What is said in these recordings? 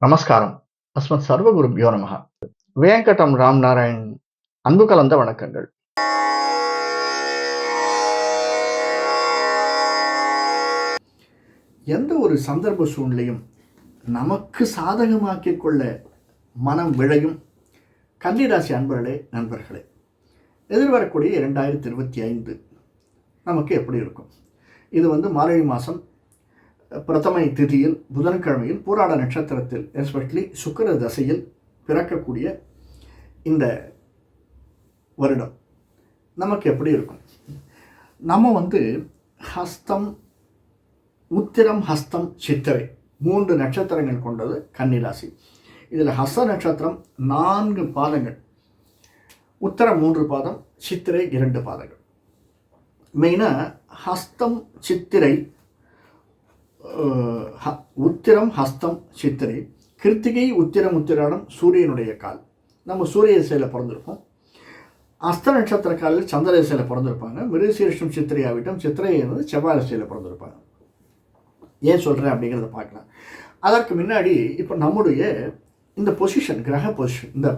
நமஸ்காரம். அஸ்மத் சர்வகுருப்யோ நமஹ. வேங்கடம் ராம் நாராயண் அன்பு கலந்த வணக்கங்கள். எந்த ஒரு சந்தர்ப்ப சூழ்நிலையும் நமக்கு சாதகமாக்கிக் கொள்ள மனம் விழையும் கன்னிராசி அன்பர்களே, நண்பர்களே, எதிர்வரக்கூடிய 2025 நமக்கு எப்படி இருக்கும்? இது மார்கழி மாதம் பிரதமை திதியில் புதன்கிழமையில் பூராட நட்சத்திரத்தில் எஸ்பெஷலி சுக்கிர தசையில் பிறக்கக்கூடிய இந்த வருடம் நமக்கு எப்படி இருக்கும்? நம்ம ஹஸ்தம், உத்திரம், ஹஸ்தம், சித்திரை 3 நட்சத்திரங்கள் கொண்டது கன்னிராசி. இதில் ஹஸ்த நட்சத்திரம் 4 பாதங்கள், உத்திரம் 3 பாதம், சித்திரை 2 பாதங்கள். மெயினாக ஹஸ்தம், சித்திரை, உத்திரம், ஹஸ்தம், சித்திரை, கிருத்திகை, உத்திரம், உத்திராடம் சூரியனுடைய கால். நம்ம சூரிய திசையில் பிறந்திருப்போம். அஸ்த நட்சத்திர காலில் சந்திர திசையில் பிறந்திருப்பாங்க. மிருகசீரிஷம், சித்திரை ஆகிட்டும், சித்திரை செவ்வாய் திசையில் பிறந்திருப்பாங்க. ஏன் சொல்கிறேன் அப்படிங்கிறத பார்க்கலாம். அதற்கு முன்னாடி இப்போ நம்முடைய இந்த பொசிஷன், கிரக பொசிஷன் இந்த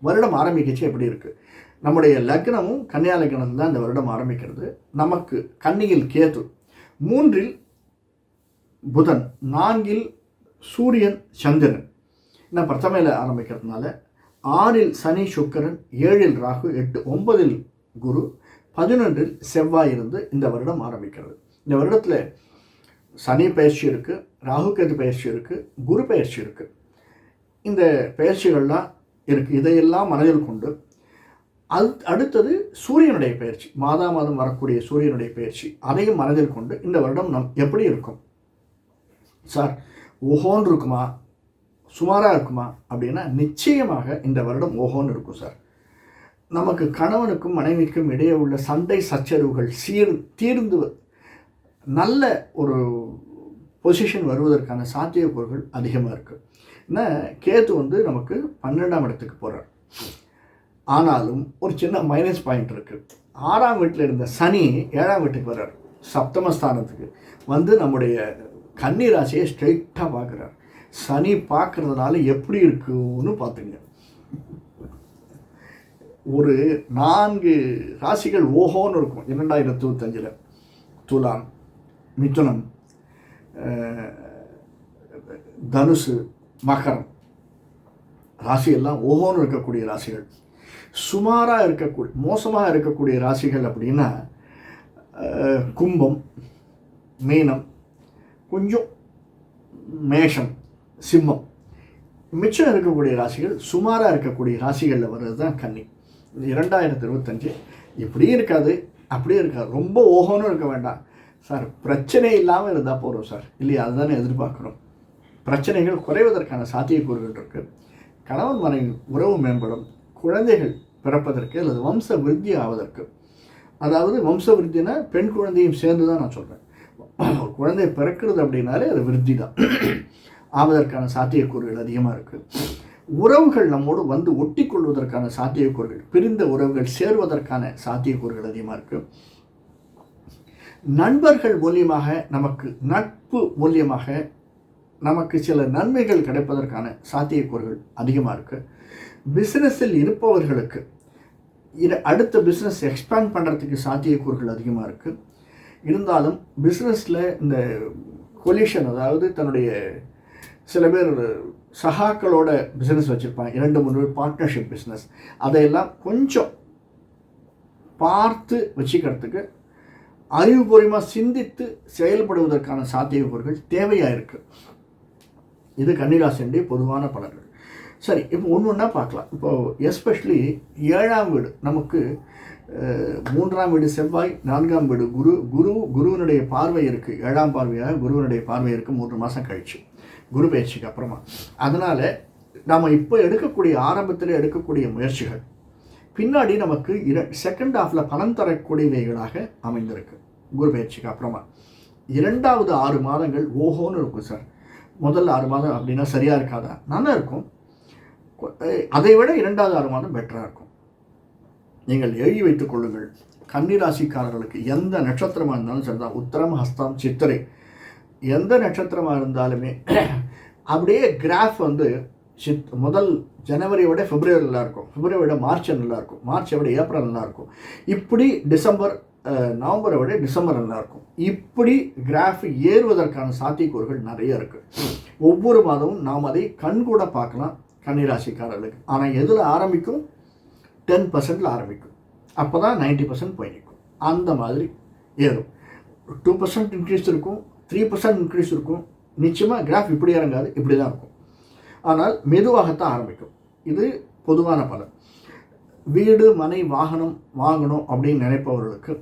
வருடம் ஆரம்பிக்கச்சு எப்படி இருக்குது? நம்முடைய லக்னமும் கன்னியா லக்னம் தான் இந்த வருடம் ஆரம்பிக்கிறது. நமக்கு கன்னியில் கேது, 3இல் புதன், 4இல் சூரியன், சந்திரன். நான் பிரதமையில் ஆரம்பிக்கிறதுனால 6இல் சனி, சுக்கிரன், 7இல் ராகு, 8, 9இல் குரு, 11இல் செவ்வாய் இருந்து இந்த வருடம் ஆரம்பிக்கிறது. இந்த வருடத்தில் சனி பயிற்சி இருக்குது, ராகு கேது பயிற்சி இருக்குது, குரு பயிற்சி இருக்குது. இந்த பயிற்சிகள்லாம் இருக்குது. இதையெல்லாம் மனதில் கொண்டு அடுத்தது சூரியனுடைய பயிற்சி, மாதம் வரக்கூடிய சூரியனுடைய பயிற்சி, அதையும் மனதில் கொண்டு இந்த வருடம் நம் எப்படி இருக்கும் சார்? ஓஹோன்னு இருக்குமா, சுமாராக இருக்குமா அப்படின்னா நிச்சயமாக இந்த வருடம் ஓஹோன்னு இருக்கும் சார். நமக்கு கணவனுக்கும் மனைவிக்கும் இடையே உள்ள சண்டை சச்சரவுகள் தீர்ந்து நல்ல ஒரு பொசிஷன் வருவதற்கான சாத்தியக்கூறுகள் அதிகமாக இருக்குது. ஏன்னா கேது நமக்கு 12ஆம் இடத்துக்கு போகிறார். ஆனாலும் ஒரு சின்ன மைனஸ் பாயிண்ட் இருக்குது. 6ஆம் வீட்டில் இருந்த சனி 7ஆம் வீட்டுக்கு வர்றார், சப்தமஸ்தானத்துக்கு நம்முடைய கன்னி ராசியை ஸ்ட்ரெயிட்டாக பார்க்குறார். சனி பார்க்குறதுனால எப்படி இருக்குன்னு பார்த்துங்க. ஒரு 4 ராசிகள் ஓஹோன்னு இருக்கும் 2025. துலாம், மிதுனம், தனுசு, மகரம் ராசியெல்லாம் ஓஹோன்னு இருக்கக்கூடிய ராசிகள். சுமாராக இருக்கக்கூடிய, மோசமாக இருக்கக்கூடிய ராசிகள் அப்படின்னா கும்பம், மீனம், கொஞ்சம் மேஷம், சிம்மம். மிச்சம் இருக்கக்கூடிய ராசிகள், சுமாராக இருக்கக்கூடிய ராசிகளில் வர்றது தான் கன்னி. 2025 இப்படியும் இருக்காது, அப்படியே இருக்காது. ரொம்ப ஓஹோன்னு இருக்க வேண்டாம் சார். பிரச்சனை இல்லாமல் இருந்தால் போகிறோம் சார், இல்லையா? அதுதானே எதிர்பார்க்குறோம். பிரச்சனைகள் குறைவதற்கான சாத்தியக்கூறுகள் இருக்குது. கணவன் மனைவி உறவு மேம்படும், குழந்தைகள் பிறப்பதற்கு அல்லது வம்ச விருத்தி ஆவதற்கு. அதாவது வம்ச விருத்தினா பெண் குழந்தையும் சேர்ந்து தான் நான் சொல்கிறேன். குழந்தை பிறக்கிறது அப்படின்னாலே அது விருத்தி தான். ஆவதற்கான சாத்தியக்கூறுகள் அதிகமாக இருக்குது. உறவுகள் நம்மோடு ஒட்டி கொள்வதற்கான சாத்தியக்கூறுகள், பிரிந்த உறவுகள் சேர்வதற்கான சாத்தியக்கூறுகள் அதிகமாக இருக்குது. நண்பர்கள் மூலியமாக, நமக்கு நட்பு மூலியமாக நமக்கு சில நன்மைகள் கிடைப்பதற்கான சாத்தியக்கூறுகள் அதிகமாக இருக்குது. பிஸ்னஸில் இருப்பவர்களுக்கு அடுத்த பிஸ்னஸ் எக்ஸ்பேண்ட் பண்ணுறதுக்கு சாத்தியக்கூறுகள் அதிகமாக இருக்குது. இருந்தாலும் பிஸ்னஸில் இந்த கொலிஷன், அதாவது தன்னுடைய சில பேர் சகாக்களோட பிஸ்னஸ் வச்சுருப்பாங்க, 2-3 பார்ட்னர்ஷிப் பிஸ்னஸ், அதையெல்லாம் கொஞ்சம் பார்த்து வச்சுக்கிறதுக்கு அறிவுபூர்வமாக சிந்தித்து செயல்படுவதற்கான சாத்தியக்கூறுகள் தேவையாக இருக்குது. இது கன்னிராசியுடைய பொதுவான பலன்கள். சரி, இப்போ ஒன்று பார்க்கலாம். இப்போது எஸ்பெஷலி 7ஆம் வீடு நமக்கு 3ஆம் வீடு செவ்வாய், 4ஆம் வீடு குருவினுடைய பார்வை இருக்குது. 7ஆம் பார்வையாக குருவினுடைய பார்வை இருக்குது 3 மாதம் கழிச்சு, குரு பயிற்சிக்கு அப்புறமா. அதனால் நாம் இப்போ ஆரம்பத்தில் எடுக்கக்கூடிய முயற்சிகள் பின்னாடி நமக்கு செகண்ட் ஹாஃபில் பலன் தரக்கூடியவைகளாக அமைந்திருக்கு. குரு பயிற்சிக்கு அப்புறமா 2வது 6 மாதங்கள் ஓஹோன்னு இருக்கும் சார். முதல்ல 6 மாதம் அப்படின்னா சரியாக இருக்காதா? நல்லா இருக்கும். அதை விட 2வது 6 மாதம் பெட்டராக இருக்கும். நீங்கள் எழுதி வைத்துக் கொள்ளுங்கள். கன்னிராசிக்காரர்களுக்கு எந்த நட்சத்திரமாக இருந்தாலும் சரிதான், உத்திரம், ஹஸ்தம், சித்திரை எந்த நட்சத்திரமாக இருந்தாலுமே அப்படியே கிராஃப் வந்து முதல் ஜனவரியை விட பிப்ரவரி நல்லாயிருக்கும், பிப்ரவரி விட மார்ச் நல்லாயிருக்கும், மார்ச்சை விட ஏப்ரல் நல்லாயிருக்கும், இப்படி டிசம்பர் நவம்பரை விட டிசம்பர் நல்லாயிருக்கும். இப்படி கிராஃப் ஏறுவதற்கான சாத்தியக்கூறுகள் நிறைய இருக்குது. ஒவ்வொரு மாதமும் நாம் அதை கண்கூட பார்க்கலாம் கன்னிராசிக்காரர்களுக்கு. ஆனால் எதில் ஆரம்பிக்கும்? 10% ஆரம்பிக்கும். அப்போ தான் 90% போய் நிற்கும். அந்த மாதிரி ஏறும். 2% இன்க்ரீஸ் இருக்கும், 3% இன்க்ரீஸ் இருக்கும். நிச்சயமாக கிராஃப் இப்படி இறங்காது, இப்படி தான் இருக்கும். ஆனால் மெதுவாகத்தான் ஆரம்பிக்கும். இது பொதுவான பலன். வீடு மனை வாகனம் வாங்கணும் அப்படின்னு நினைப்பவர்களுக்கு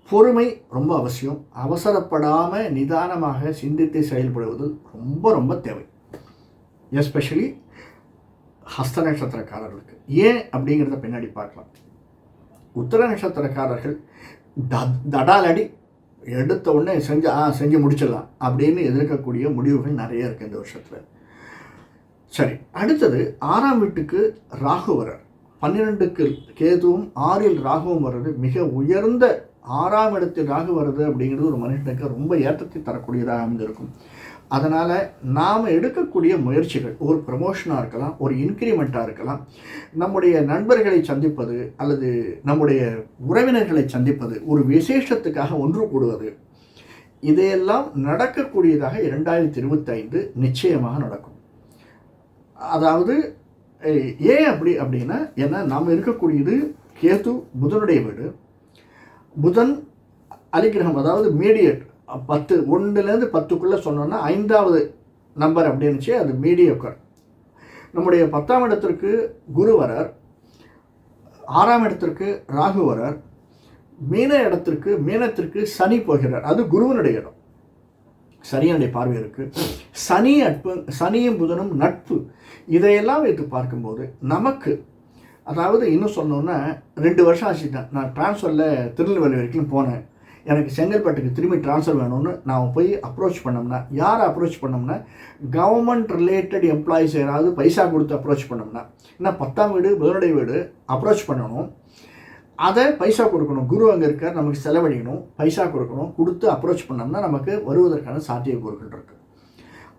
பொறுமை ரொம்ப அவசியம். அவசரப்படாமல் நிதானமாக சிந்தித்து செயல்படுவது ரொம்ப ரொம்ப தேவை. எஸ்பெஷலி ஹஸ்த நட்சத்திரக்காரர்களுக்கு. ஏன் அப்படிங்கிறத பின்னாடி பார்க்கலாம். உத்தர நட்சத்திரக்காரர்கள் தடாலடி எடுத்த உடனே செஞ்சு முடிச்சிடலாம் அப்படின்னு எதிர்க்கக்கூடிய முடிவுகள் நிறைய இருக்குது இந்த வருஷத்தில். சரி, அடுத்தது 6ஆம் வீட்டுக்கு ராகு வர்றார். 12க்கு கேதுவும் 6இல் ராகுவும் வர்றது மிக உயர்ந்த 6ஆம் இடத்தில் ராகு வருது அப்படிங்கிறது ஒரு மனுஷனுக்கு ரொம்ப ஏற்றத்தை தரக்கூடியதாக அமைந்திருக்கும். அதனால் நாம் எடுக்கக்கூடிய முயற்சிகள் ஒரு ப்ரமோஷனாக இருக்கலாம், ஒரு இன்க்ரிமெண்ட்டாக இருக்கலாம், நம்முடைய நண்பர்களை சந்திப்பது அல்லது நம்முடைய உறவினர்களை சந்திப்பது, ஒரு விசேஷத்துக்காக ஒன்று கூடுவது, இதையெல்லாம் நடக்கக்கூடியதாக 2025 நிச்சயமாக நடக்கும். அதாவது ஏன் அப்படின்னா, ஏன்னா நாம் இருக்கக்கூடியது கேது புதனுடைய வீடு. புதன் அலிகிரகம், அதாவது மீடியேட் 10 1லேருந்து 10க்குள்ளே சொன்னோன்னா 5வது நம்பர் அப்படின்னுச்சு, அது மீடியோக்கர். நம்முடைய 10ஆம் இடத்திற்கு குரு வரார், 6ஆம் இடத்திற்கு ராகு வரார், மீனத்திற்கு சனி போகிறார். அது குருவனுடைய இடம், சனியனுடைய பார்வை இருக்குது. சனியும் புதனும் நட்பு. இதையெல்லாம் வைத்து பார்க்கும்போது நமக்கு, அதாவது இன்னும் சொன்னோன்னா 2 வருஷம் ஆச்சுட்டேன் நான் ட்ரான்ஸ்ஃபரில் திருநெல்வேலி வரைக்கும் போனேன், எனக்கு செங்கல்பட்டுக்கு திரும்பி ட்ரான்ஸ்ஃபர் வேணும்னு நாம் போய் அப்ரோச் பண்ணோம்னா, யாரை அப்ரோச் பண்ணோம்னா கவர்மெண்ட் ரிலேட்டட் எம்ப்ளாயிஸ் யாராவது பைசா கொடுத்து அப்ரோச் பண்ணோம்னா, ஏன்னா 10ஆம் வீடு புதனுடைய வீடு, அப்ரோச் பண்ணணும், அதை பைசா கொடுக்கணும். குரு அங்கே இருக்கார், நமக்கு செலவழிக்கணும், பைசா கொடுத்து அப்ரோச் பண்ணோம்னா நமக்கு வருவதற்கான சாத்தியக்கூறுகள் இருக்குது.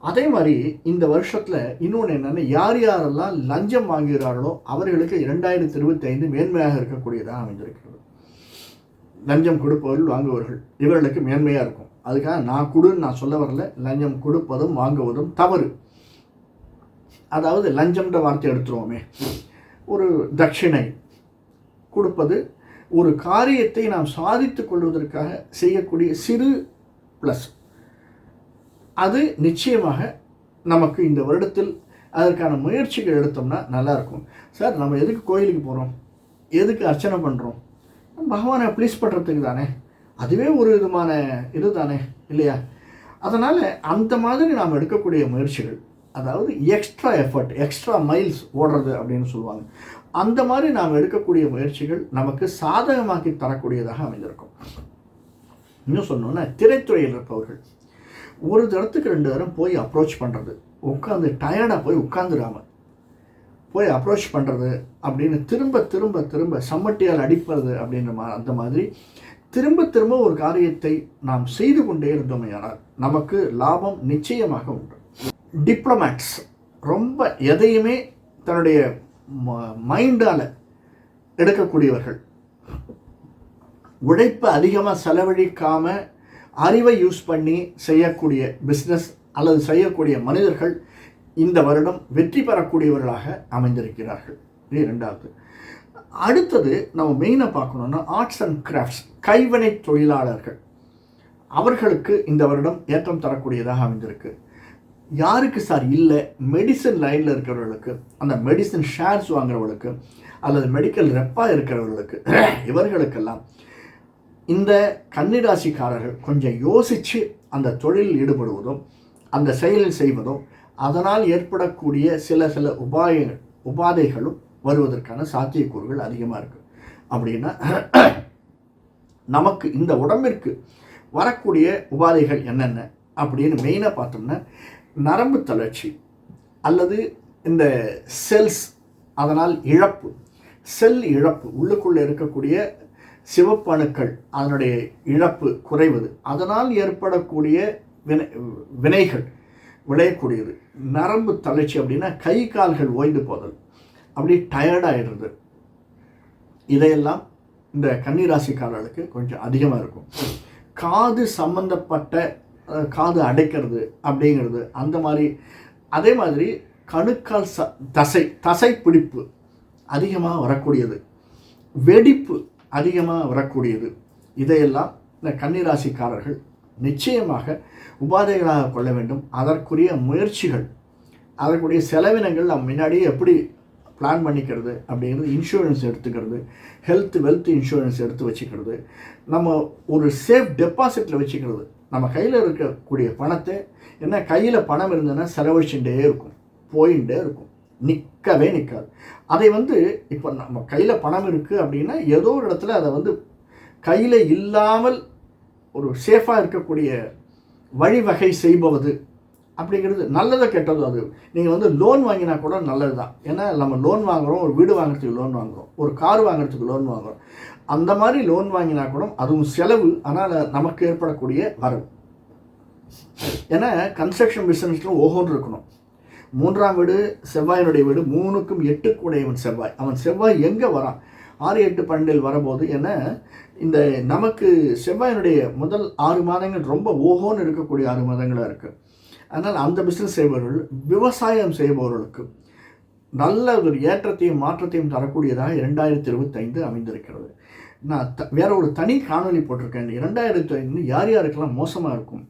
அதே மாதிரி இந்த வருஷத்தில் இன்னொன்று என்னென்னா, யாரெல்லாம் லஞ்சம் வாங்குகிறார்களோ அவர்களுக்கு 2025 மேன்மையாக இருக்கக்கூடியதாக அமைந்திருக்கிறது. லஞ்சம் கொடுப்பவர்கள் வாங்குவர்கள் இவர்களுக்கு மேன்மையாக இருக்கும். அதுக்காக நான் கொடுன்னு நான் சொல்ல வரல. லஞ்சம் கொடுப்பதும் வாங்குவதும் தவறு. அதாவது லஞ்சம்ன்ற வார்த்தை எடுத்துருவோமே, ஒரு தட்சிணை கொடுப்பது ஒரு காரியத்தை நாம் சாதித்து கொள்வதற்காக செய்யக்கூடிய சிறு ப்ளஸ். அது நிச்சயமாக நமக்கு இந்த வருடத்தில் அதற்கான முயற்சிகள் எடுத்தோம்னா நல்லாயிருக்கும். சார், நம்ம எதுக்கு கோயிலுக்கு போகிறோம், எதுக்கு அர்ச்சனை பண்ணுறோம்? பகவானை ப்ளீஸ் பண்ணுறதுக்கு தானே. அதுவே ஒரு விதமான இது தானே, இல்லையா? அதனால் அந்த மாதிரி நாம் எடுக்கக்கூடிய முயற்சிகள், அதாவது எக்ஸ்ட்ரா எஃபர்ட், எக்ஸ்ட்ரா மைல்ஸ் ஓடுறது அப்படின்னு சொல்லுவாங்க, அந்த மாதிரி நாம் எடுக்கக்கூடிய முயற்சிகள் நமக்கு சாதகமாக்கி தரக்கூடியதாக அமைந்திருக்கும். இன்னும் சொன்னோன்னா, திரைத்துறையில் இருப்பவர்கள் ஒரு தரத்துக்கு 2 தரம் போய் அப்ரோச் பண்ணுறது, உட்காந்து டயர்டாக போய் உட்காந்துடாமல் போய் அப்ரோச் பண்ணுறது அப்படின்னு திரும்ப சம்மட்டியால் அடிப்பது அப்படின்ற அந்த மாதிரி திரும்ப ஒரு காரியத்தை நாம் செய்து கொண்டே இருந்தோமையானால் நமக்கு லாபம் நிச்சயமாக உண்டு. டிப்ளமேட்ஸ் ரொம்ப எதையுமே தன்னுடைய மைண்டால் எடுக்கக்கூடியவர்கள், உழைப்பை அதிகமாக செலவழிக்காமல் அறிவை யூஸ் பண்ணி செய்யக்கூடிய பிஸ்னஸ் அல்லது செய்யக்கூடிய மனிதர்கள் இந்த வருடம் வெற்றி பெறக்கூடியவர்களாக அமைந்திருக்கிறார்கள். இது 2வது. அடுத்தது நம்ம மெயினாக பார்க்கணுன்னா, ஆர்ட்ஸ் அண்ட் கிராஃப்ட்ஸ், கைவினை தொழிலாளர்கள், அவர்களுக்கு இந்த வருடம் ஏற்றம் தரக்கூடியதாக அமைந்திருக்கு. யாருக்கு சார் இல்லை? மெடிசன் லைனில் இருக்கிறவர்களுக்கு, அந்த மெடிசன் ஷேர்ஸ் வாங்குறவர்களுக்கு அல்லது மெடிக்கல் ரெப்பாக இருக்கிறவர்களுக்கு, இவர்களுக்கெல்லாம் இந்த கன்னிராசிக்காரர்கள் கொஞ்சம் யோசித்து அந்த தொழிலில் ஈடுபடுவதும் அந்த செயலில் செய்வதும் அதனால் ஏற்படக்கூடிய சில உபாதைகளும் வருவதற்கான சாத்தியக்கூறுகள் அதிகமாக இருக்குது. அப்படின்னா நமக்கு இந்த உடம்பிற்கு வரக்கூடிய உபாதைகள் என்னென்ன அப்படின்னு மெயினாக பார்த்தோம்னா, நரம்பு தளர்ச்சி அல்லது இந்த செல்ஸ், அதனால் இழப்பு, செல் இழப்பு, உள்ளுக்குள்ளே இருக்கக்கூடிய சிவப்பணுக்கள் அதனுடைய இழப்பு குறைவது, அதனால் ஏற்படக்கூடிய வினைகள், விளையக்கூடியது. நரம்பு தளர்ச்சி அப்படின்னா கை கால்கள் ஓய்ந்து போதல், அப்படி டயர்டாகிடுறது, இதையெல்லாம் இந்த கன்னிராசிக்காரர்களுக்கு கொஞ்சம் அதிகமாக இருக்கும். காது சம்பந்தப்பட்ட காது அடைக்கிறது அப்படிங்கிறது அந்த மாதிரி. அதே மாதிரி கணுக்கால் தசை பிடிப்பு அதிகமாக வரக்கூடியது, வெடிப்பு அதிகமாக வரக்கூடியது, இதையெல்லாம் இந்த கன்னிராசிக்காரர்கள் நிச்சயமாக உபாதைகளாக கொள்ள வேண்டும். அதற்குரிய முயற்சிகள், அதற்குரிய செலவினங்கள் நம்ம முன்னாடியே எப்படி பிளான் பண்ணிக்கிறது அப்படிங்கிறது, இன்சூரன்ஸ் எடுத்துக்கிறது, வெல்த் இன்சூரன்ஸ் எடுத்து வச்சுக்கிறது, நம்ம ஒரு சேஃப் டெபாசிட்டில் வச்சுக்கிறது. நம்ம கையில் இருக்கக்கூடிய பணத்தை, என்ன கையில் பணம் இருந்ததுன்னா செலவழிச்சுட்டே இருக்கும், போயிட்டே இருக்கும், நிற்கவே நிற்காது. அதை இப்போ நம்ம கையில் பணம் இருக்குது அப்படின்னா ஏதோ ஒரு இடத்துல அதை கையில் இல்லாமல் ஒரு சேஃபாக இருக்கக்கூடிய வழிவகை செய்பவது அப்படிங்கிறது நல்லதை கெட்டது. அது நீங்கள் லோன் வாங்கினா கூட நல்லது தான். ஏன்னா நம்ம லோன் வாங்குகிறோம், ஒரு வீடு வாங்குறதுக்கு லோன் வாங்குகிறோம், ஒரு கார் வாங்குறதுக்கு லோன் வாங்குகிறோம். அந்த மாதிரி லோன் வாங்கினா கூட அதுவும் செலவு, ஆனால் நமக்கு ஏற்படக்கூடிய வரவு. ஏன்னா கன்ஸ்ட்ரக்ஷன் பிஸ்னஸில் ஓஹோன்னு இருக்கணும். 3ஆம் வீடு செவ்வாயினுடைய வீடு, 3க்கும் 8க்கு உடையவன் செவ்வாய். அவன் செவ்வாய் எங்கே வரான்? 6, 8, 12 வரும்போது, ஏன்னா இந்த நமக்கு செவ்வாயினுடைய முதல் 6 மாதங்கள் ரொம்ப ஓஹோன்னு இருக்கக்கூடிய 6 மாதங்களாக இருக்குது. அதனால் அந்த பிஸ்னஸ் செய்பவர்கள், விவசாயம் செய்பவர்களுக்கு நல்ல ஒரு ஏற்றத்தையும் மாற்றத்தையும் தரக்கூடியதாக 2025 அமைந்திருக்கிறது. நான் வேற ஒரு தனி காணொலி போட்டிருக்கேன். 2025 யார் யாருக்கெல்லாம் மோசமாக இருக்கும்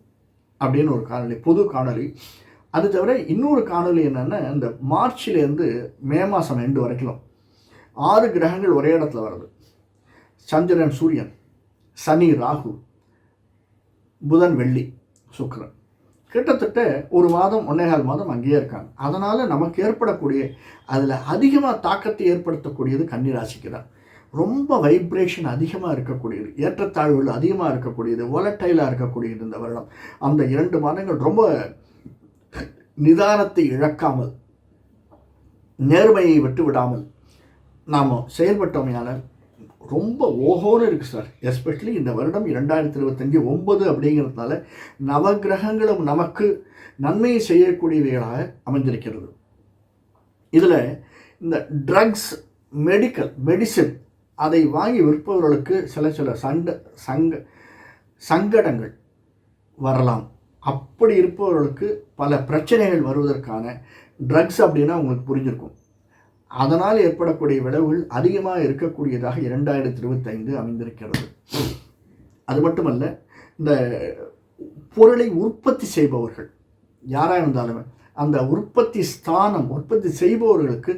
அப்படின்னு ஒரு காணொலி, பொது காணொலி. அது தவிர இன்னொரு காணொலி என்னென்னா, இந்த மார்ச்லேருந்து மே மாதம் 2 வரைக்கும் 6 கிரகங்கள் ஒரே இடத்துல வருது. சந்திரன் சூரியன், சனி ராகு, புதன் வெள்ளி சுக்கிரன், கிட்டத்தட்ட ஒரு மாதம் 1.25 மாதம் அங்கேயே இருக்காங்க. அதனால் நமக்கு ஏற்படக்கூடிய, அதில் அதிகமாக தாக்கத்தை ஏற்படுத்தக்கூடியது கன்னிராசிக்கு தான். ரொம்ப வைப்ரேஷன் அதிகமாக இருக்கக்கூடியது, ஏற்றத்தாழ்வுகள் அதிகமாக இருக்கக்கூடியது, வாலட்டைலாக இருக்கக்கூடியது இந்த வருடம். அந்த 2 மாதங்கள் ரொம்ப நிதானத்தை இழக்காமல், நேர்மையை விட்டு விடாமல் நாம் செயல்பட்டோமையான ரொம்ப ஓஹோன்னு இருக்குது சார். எஸ்பெஷலி இந்த வருடம் 2025 9 அப்படிங்கிறதுனால நவகிரகங்களும் நமக்கு நன்மையை செய்யக்கூடியவைகளாக அமைந்திருக்கிறது. இதில் இந்த ட்ரக்ஸ், மெடிசின் அதை வாங்கி விற்பவர்களுக்கு சில சங்கடங்கள் வரலாம். அப்படி இருப்பவர்களுக்கு பல பிரச்சனைகள் வருவதற்கான ட்ரக்ஸ் அப்படின்னா உங்களுக்கு புரிஞ்சிருக்கும். அதனால் ஏற்படக்கூடிய விளைவுகள் அதிகமாக இருக்கக்கூடியதாக 2025 அமைந்திருக்கிறது. அது மட்டுமல்ல, இந்த பொருளை உற்பத்தி செய்பவர்கள் யாராக இருந்தாலுமே அந்த உற்பத்தி ஸ்தானம், உற்பத்தி செய்பவர்களுக்கு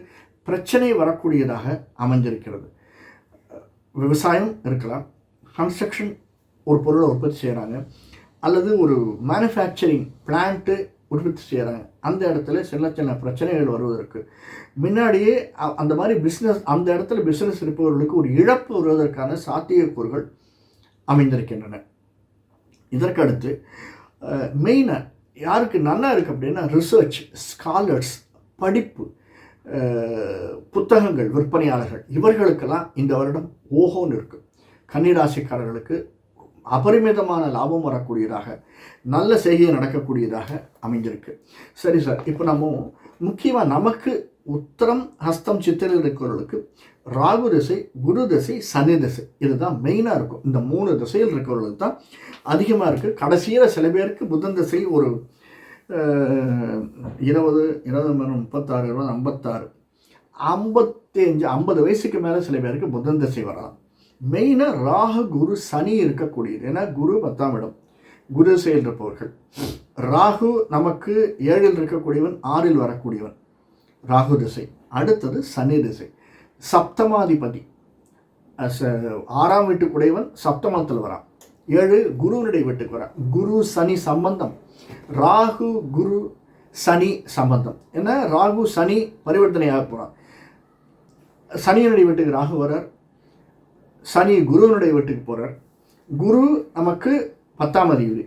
பிரச்சனை வரக்கூடியதாக அமைஞ்சிருக்கிறது. விவசாயம் இருக்கலாம், கன்ஸ்ட்ரக்ஷன் ஒரு பொருளை உற்பத்தி செய்கிறாங்க, அல்லது ஒரு மேனுஃபேக்சரிங் பிளான்ட்டு உற்பத்தி செய்கிறாங்க. அந்த இடத்துல சின்ன பிரச்சனைகள் வருவதற்கு முன்னாடியே அந்த மாதிரி பிஸ்னஸ், அந்த இடத்துல பிஸ்னஸ் இருப்பவர்களுக்கு ஒரு இழப்பு வருவதற்கான சாத்தியக்கூறுகள் அமைந்திருக்கின்றன. இதற்கடுத்து மெயினாக யாருக்கு நல்லா இருக்குது அப்படின்னா, ரிசர்ச் ஸ்காலர்ஸ், படிப்பு, புத்தகங்கள் விற்பனையாளர்கள், இவர்களுக்கெல்லாம் இந்த வருடம் ஓஹோன்னு இருக்குது. கன்னிராசிக்காரர்களுக்கு அபரிமிதமான லாபம் வரக்கூடியதாக, நல்ல செய்கை நடக்கக்கூடியதாக அமைஞ்சிருக்கு. சரி சார், இப்போ நம்ம முக்கியமாக நமக்கு உத்தரம் ஹஸ்தம் சித்திரை இருக்கிறவர்களுக்கு ராகு திசை, குரு திசை, சனி திசை, இதுதான் மெயினாக இருக்கும். இந்த 3 திசையில் இருக்கிறவர்களுக்கு தான் அதிகமாக இருக்குது. கடைசியில் சில பேருக்கு புதன் திசை ஒரு 20, 36, 56, 55, 50 வயசுக்கு மேலே சில பேருக்கு புதன் திசை வரலாம். மெயினாக ராகு, குரு, சனி இருக்கக்கூடியது. ஏன்னா குரு 10ஆம் இடம், குரு திசையில் இருப்பவர்கள். ராகு நமக்கு 7ல் இருக்கக்கூடியவன், 6ல் வரக்கூடியவன் ராகு திசை. அடுத்தது சனி திசை, சப்தமாதிபதி, 6ஆம் வீட்டுக்குடையவன் சப்தமத்தில் வரான், 7 குருவினுடைய வீட்டுக்கு வரான். குரு சனி சம்பந்தம், ராகு குரு சனி சம்பந்தம். ஏன்னா ராகு சனி பரிவர்த்தனையாக போகிறான். சனியினுடைய வீட்டுக்கு ராகு வரார், சனி குருவினுடைய வீட்டுக்கு போகிறார். குரு நமக்கு 10ஆம் அதிபதி,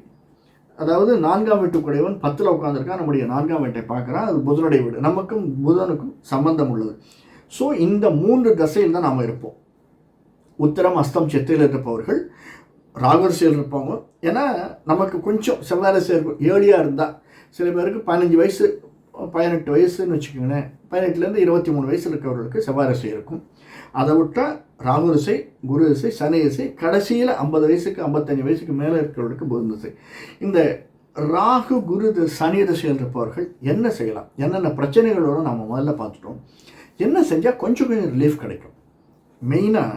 அதாவது 4ஆம் வீட்டுக்குடையவன் 10ல் உட்காந்துருக்கான், நம்முடைய 4ஆம் வீட்டை பார்க்குறான். அது புதனுடைய வீடு, நமக்கும் புதனுக்கும் சம்பந்தம் உள்ளது. ஸோ இந்த 3 தசையில் தான் நாம் இருப்போம். உத்தரம் அஸ்தம் சித்தையில் இருப்பவர்கள் ராகுரிசையில் இருப்பாங்க. ஏன்னா நமக்கு கொஞ்சம் செவ்வாய் திசை இருக்கும், ஏழியாக இருந்தால் சில பேருக்கு 15 வயசு 18 வயசுன்னு வச்சுக்கோங்களேன், 18லேருந்து 23 வயசில் இருக்கிறவர்களுக்கு செவ்வாய் திசை இருக்கும். அதை விட்டால் ராகு திசை, குரு திசை, சனி திசை, கடைசியில் 50 வயசுக்கு 55 வயசுக்கு மேலே இருக்கிறவர்களுக்கு புதன் திசை. இந்த ராகு குரு சனி திசையில் இருப்பவர்கள் என்ன செய்யலாம், என்னென்ன பிரச்சனைகளோடு நம்ம முதல்ல பார்த்துட்டோம். என்ன செஞ்சால் கொஞ்சம் ரிலீஃப் கிடைக்கும். மெயினாக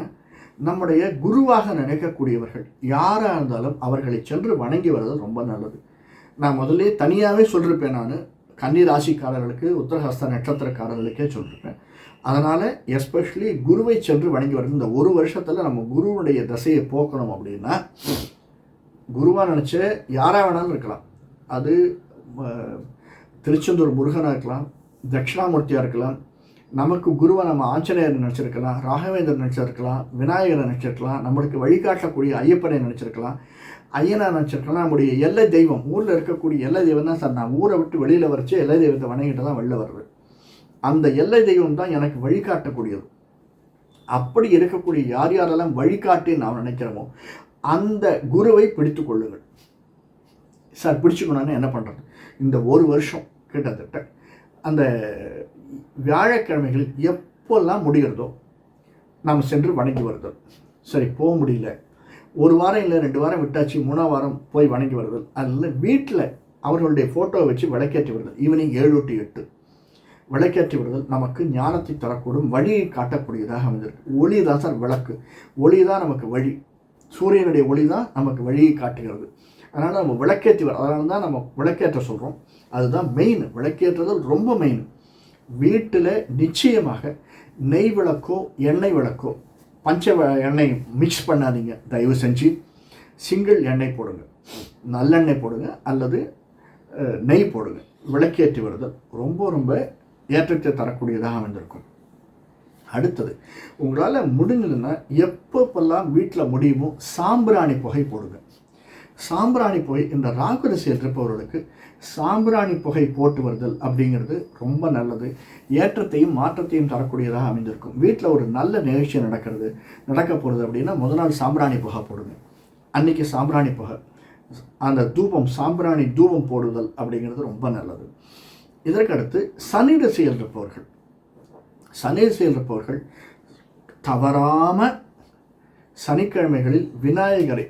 நம்முடைய குருவாக நினைக்கக்கூடியவர்கள் யாராக இருந்தாலும் அவர்களை சென்று வணங்கி வர்றது ரொம்ப நல்லது. நான் முதல்ல தனியாகவே சொல்லியிருப்பேன். நான் கன்னி ராசிக்காரர்களுக்கு, உத்தரஹஸ்த நட்சத்திரக்காரர்களுக்கே சொல்லியிருப்பேன். அதனால் எஸ்பெஷலி குருவை சென்று வணங்கி வருது. இந்த ஒரு வருஷத்தில் நம்ம குருவுடைய தசையை போக்கணும் அப்படின்னா, குருவாக நினச்ச யாராக வேணாலும் இருக்கலாம். அது திருச்செந்தூர் முருகனாக இருக்கலாம், தட்சிணாமூர்த்தியாக இருக்கலாம், நமக்கு குருவை நம்ம ஆஞ்சநேயர் நினச்சிருக்கலாம், ராகவேந்தர் நினச்சிருக்கலாம், விநாயகரை நினச்சிருக்கலாம், நம்மளுக்கு வழிகாட்டக்கூடிய ஐயப்பனை நினச்சிருக்கலாம், ஐயனா நினச்சிருக்கலாம். நம்முடைய எல்லை தெய்வம், ஊரில் இருக்கக்கூடிய எல்லை தெய்வம் தான். சார் நான் ஊரை விட்டு வெளியில் வரைச்சி எல்லை தெய்வத்தை வணங்கிட்டு தான் வெளில வருவேன். அந்த எல்லை தெய்வம் தான் எனக்கு வழிகாட்டக்கூடியது. அப்படி இருக்கக்கூடிய யார் யாரெல்லாம் வழிகாட்டி நாம் நினைக்கிறோமோ அந்த குருவை பிடித்து கொள்ளுங்கள். சார் பிடிச்சுக்கணும்னு என்ன பண்ணுறது, இந்த ஒரு வருஷம் கிட்டத்தட்ட அந்த வியாழக்கிழமைகளில் எப்போல்லாம் முடிகிறதோ நாம் சென்று வணங்கி வருதல். சரி, போக முடியல, ஒரு வாரம் இல்லை 2 வாரம் விட்டாச்சு, 3ஆம் வாரம் போய் வணங்கி வருதல். அதில் வீட்டில் அவர்களுடைய ஃபோட்டோவை வச்சு விளக்கேற்றி வருதல். ஈவினிங் 7 to 8 விளக்கேற்றி வருதல் நமக்கு ஞானத்தை தரக்கூடும், வழியை காட்டக்கூடியதாக அமைந்திருக்கு. ஒளி தான் சார் விளக்கு, ஒளி தான் நமக்கு வழி, சூரியனுடைய ஒளி தான் நமக்கு வழியை காட்டுகிறது. அதனால் நம்ம விளக்கேற்றி அதனால தான் நம்ம விளக்கேற்ற சொல்கிறோம். அதுதான் மெயின், விளக்கேற்றுதல் ரொம்ப மெயின். வீட்டில் நிச்சயமாக நெய் விளக்கோ எண்ணெய் விளக்கோ, பஞ்ச எண்ணெய் மிக்ஸ் பண்ணாதீங்க தயவு செஞ்சு. சிங்கிள் எண்ணெய் போடுங்க, நல்லெண்ணெய் போடுங்க அல்லது நெய் போடுங்க. விளக்கேற்றி வருதல் ரொம்ப ரொம்ப ஏற்றத்தை தரக்கூடியதாக அமைந்திருக்கும். அடுத்தது, உங்களால் முடிஞ்சதுன்னா எப்பப்பெல்லாம் வீட்டில் முடியுமோ சாம்பிராணி புகை போடுங்க. சாம்பிராணி புகை, இந்த ராகு திசையில் இருப்பவர்களுக்கு சாம்பிராணி புகை போட்டு வருதல் அப்படிங்கிறது ரொம்ப நல்லது. ஏற்றத்தையும் மாற்றத்தையும் தரக்கூடியதாக அமைந்திருக்கும். வீட்டில் ஒரு நல்ல நிகழ்ச்சி நடக்க போகிறது அப்படின்னா முதல் நாள் சாம்பிராணி புகை போடுங்க. அன்றைக்கி சாம்பிராணி புகை, அந்த தூபம், சாம்பிராணி தூபம் போடுதல் அப்படிங்கிறது ரொம்ப நல்லது. இதற்கடுத்து சனி திசையில் இருப்பவர்கள் தவறாமல் சனிக்கிழமைகளில் விநாயகரை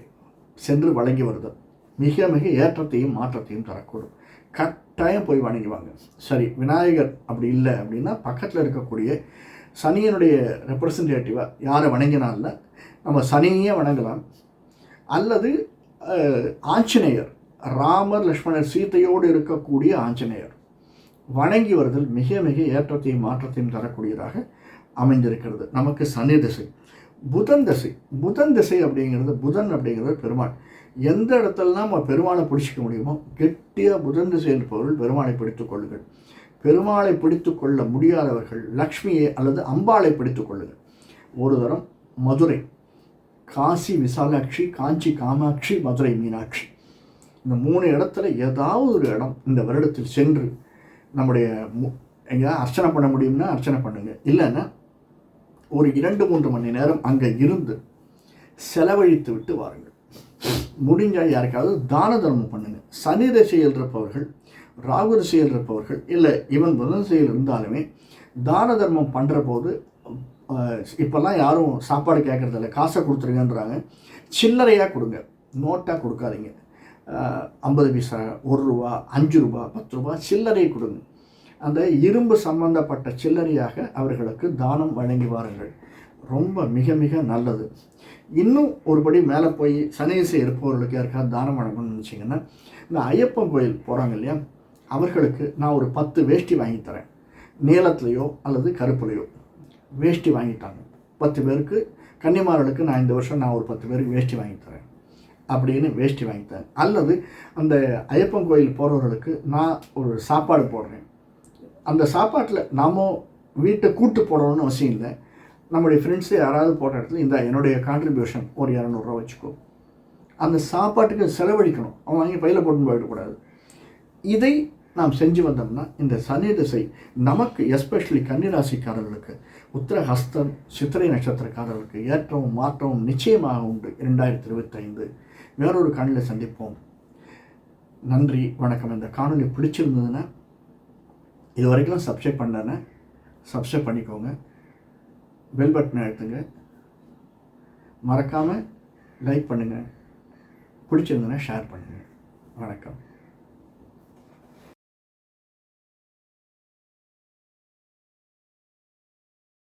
சென்று வணங்கி வருதல் மிக மிக ஏற்றத்தையும் மாற்றத்தையும் தரக்கூடும். கட்டாயம் போய் வணங்குவாங்க. சரி, விநாயகர் அப்படி இல்லை அப்படின்னா பக்கத்தில் இருக்கக்கூடிய சனியனுடைய ரெப்ரசன்டேட்டிவாக யாரை வணங்கினால நம்ம சனியே வணங்கலாம். அல்லது ஆஞ்சநேயர், ராமர் லக்ஷ்மணர் சீதையோடு இருக்கக்கூடிய ஆஞ்சநேயர் வணங்கி வருதல் மிக மிக ஏற்றத்தையும் மாற்றத்தையும் தரக்கூடியதாக அமைந்திருக்கிறது. நமக்கு சனி திசை. புதன் திசை அப்படிங்கிறது பெருமாள். எந்த இடத்துலலாம் நம்ம பெருமாளை பிடிச்சிக்க முடியுமோ கெட்டியாக புதன் திசையில் இருப்பவர்கள் பெருமாளை பிடித்துக் கொள்ளுங்கள். பெருமாளை பிடித்து கொள்ள முடியாதவர்கள் லக்ஷ்மியை அல்லது அம்பாளை பிடித்துக் கொள்ளுங்கள். ஒரு தரம் மதுரை, காசி விசாலாட்சி, காஞ்சி காமாட்சி, மதுரை மீனாட்சி, இந்த 3 இடத்துல ஏதாவது ஒரு இடம் இந்த வருடத்தில் சென்று நம்முடைய எங்கேயாவது அர்ச்சனை பண்ண முடியும்னா அர்ச்சனை பண்ணுங்க. இல்லைன்னா ஒரு 2-3 மணி நேரம் அங்கே இருந்து செலவழித்து விட்டு வாருங்கள். முடிஞ்சால் யாருக்காவது தான தர்மம் பண்ணுங்கள். சனி திசையில் இருப்பவர்கள், ராகு திசையில் இருப்பவர்கள், இல்லை ஈவன் புதன் திசையில் இருந்தாலுமே தான தர்மம் பண்ணுற போது இப்போல்லாம் யாரும் சாப்பாடு கேட்குறதில்ல, காசை கொடுத்துருங்கன்றாங்க. சில்லறையாக கொடுங்க, நோட்டாக கொடுக்காதீங்க. 50 பைசா, 1 ரூபா, 5 ரூபா, 10 ரூபா சில்லறையை கொடுங்க. அந்த இரும்பு சம்பந்தப்பட்ட சில்லறையாக அவர்களுக்கு தானம் வழங்கி வாருங்கள். ரொம்ப மிக மிக நல்லது. இன்னும் ஒருபடி மேலே போய் சனி திசை இருப்பவர்களுக்கு யாருக்காவது தானம் வழங்கணும்னு நினச்சிங்கன்னா, இந்த ஐயப்பன் கோயில் போகிறாங்க இல்லையா, அவர்களுக்கு நான் ஒரு 10 வேஷ்டி வாங்கி தரேன். நீளத்துலையோ அல்லது கருப்புலையோ வேஷ்டி வாங்கிட்டாங்க. 10 பேருக்கு, கன்னிமார்களுக்கு நான் இந்த வருஷம் நான் ஒரு 10 பேருக்கு வேஷ்டி வாங்கி தரேன் அப்படின்னு வேஷ்டி வாங்கித்தேன். அல்லது அந்த ஐயப்பன் கோயில் போகிறவர்களுக்கு நான் ஒரு சாப்பாடு போடுறேன். அந்த சாப்பாட்டில் நாம் வீட்டை கூட்டு போடணும்னு அவசியம் இல்லை. நம்முடைய ஃப்ரெண்ட்ஸு யாராவது போட்ட இடத்துல இந்த என்னுடைய கான்ட்ரிபியூஷன் ஒரு 200 ரூபா வச்சுக்கோ. அந்த சாப்பாட்டுக்கு செலவழிக்கணும், அவன் வாங்கி பையில் போட்டுன்னு போயிடக்கூடாது. இதை நாம் செஞ்சு வந்தோம்னா இந்த சனி திசை நமக்கு, எஸ்பெஷலி கன்னிராசிக்காரர்களுக்கு, உத்திரஹஸ்தம் சித்திரை நட்சத்திரக்காரர்களுக்கு ஏற்றவும் மாற்றவும் நிச்சயமாக உண்டு. 2025 வேறொரு காணொளியில் சந்திப்போம். நன்றி, வணக்கம். இந்த காணொலி பிடிச்சிருந்ததுன்னா இது வரைக்கும் சப்ஸ்கிரைப் பண்ணலன்னா சப்ஸ்கிரைப் பண்ணிக்கோங்க, பெல் பட்டனை அழுத்துங்க, மறக்காமல் லைக் பண்ணுங்கள், பிடிச்சிருந்ததுன்னா ஷேர் பண்ணுங்கள். வணக்கம்.